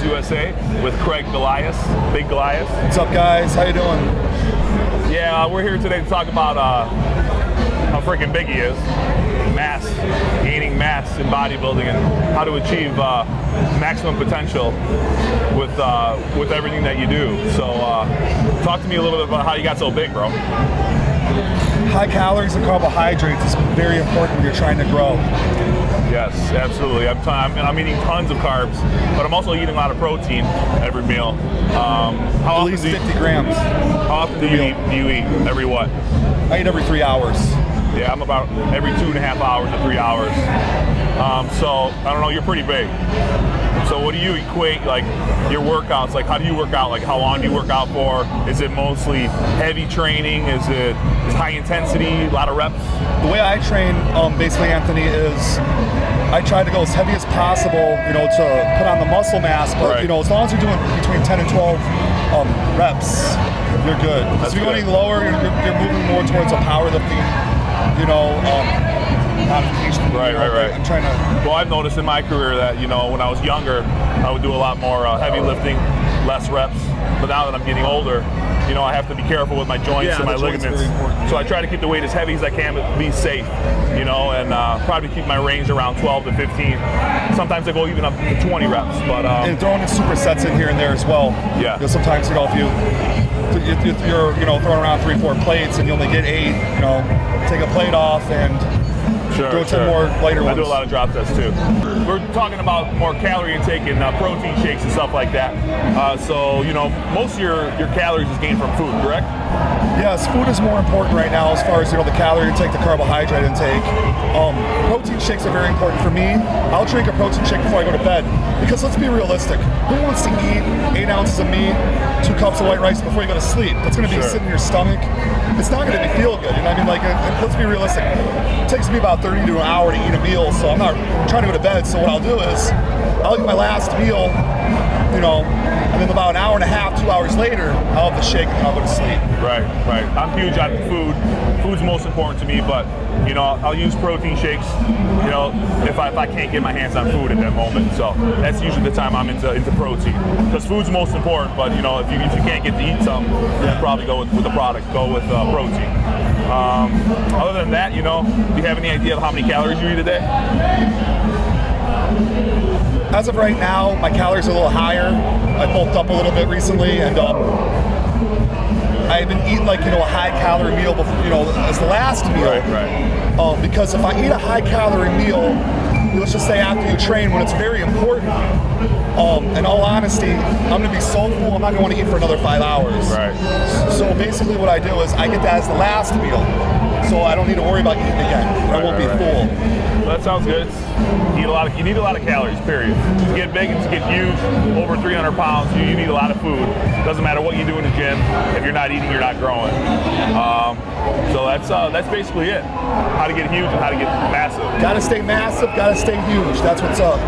USA with Big Golias. Big Golias. What's up, guys? How you doing? Yeah, we're here today to talk about how freaking big he is. Mass, gaining mass in bodybuilding, and how to achieve maximum potential with everything that you do. So talk to me a little bit about how you got so big, bro. High calories and carbohydrates is very important when you're trying to grow. Yes, absolutely. I'm eating tons of carbs, but I'm also eating a lot of protein every meal. At least 50 grams. How often do you eat? Every what? I eat every 3 hours. Yeah, I'm about every 2.5 hours to 3 hours. So I don't know, you're pretty big. So what do you equate, like, your workouts? Like, how do you work out? Like, how long do you work out for? Is it mostly heavy training? Is it high intensity, a lot of reps? The way I train, basically, Anthony, is I try to go as heavy as possible, to put on the muscle mass. But, right. As long as you're doing between 10 and 12 reps, you're good. If you're going any lower, you're moving more towards a powerlifting, modification. Right. I'm trying to. Well, I've noticed in my career that, when I was younger, I would do a lot more heavy lifting, less reps. But now that I'm getting older, I have to be careful with my joints and my ligaments. So I try to keep the weight as heavy as I can, but be safe, and probably keep my range around 12 to 15. Sometimes I go even up to 20 reps. But and throwing in supersets in here and there as well. Yeah. Sometimes, if you're throwing around 3-4 plates and you only get 8, take a plate off and do 10 more lighter ones. I do a lot of drop tests too. We're talking about more calorie intake and protein shakes and stuff like that. So most of your calories is gained from food, correct? Yes, food is more important right now as far as the calorie intake, the carbohydrate intake. Protein shakes are very important for me. I'll drink a protein shake before I go to bed because let's be realistic. Who wants to eat 8 ounces of meat, 2 cups of white rice before you go to sleep? That's going to be sitting in your stomach. It's not going to feel good. Let's be realistic. It takes me about 30 to an hour to eat a meal, so I'm not trying to go to bed. So what I'll do is I'll eat my last meal, and then about an hour and a half, 2 hours later, I'll have the shake and I'll go to sleep. Right. I'm huge on food. Food's most important to me, but I'll use protein shakes, if I can't get my hands on food at that moment. So that's usually the time I'm into protein. Because food's most important, but if you can't get to eat something, then probably go with the product, go with protein. Other than that, do you have any idea of how many calories you eat a day? As of right now, my calories are a little higher. I bulked up a little bit recently, and I've been eating a high calorie meal before, as the last meal. Right. Because if I eat a high calorie meal, let's just say after you train, when it's very important, in all honesty, I'm gonna be so full, I'm not gonna want to eat for another 5 hours. Right. So basically what I do is I get that as the last meal. So I don't need to worry about eating again. I won't be full. Well, that sounds good. You need a lot of calories, period. To get big and to get huge, over 300 pounds, you need a lot of food. Doesn't matter what you do in the gym. If you're not eating, you're not growing. So that's basically it. How to get huge and how to get massive. Gotta stay massive, gotta stay huge. That's what's up.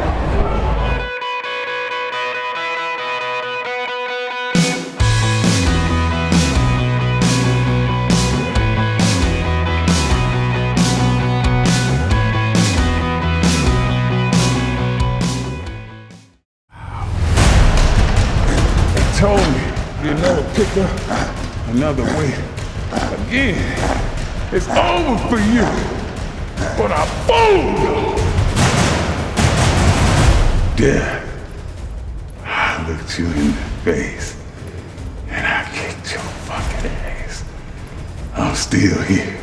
Told me you never pick up another weight again. It's over for you, but I fooled. Death. I looked you in the face and I kicked your fucking ass. I'm still here.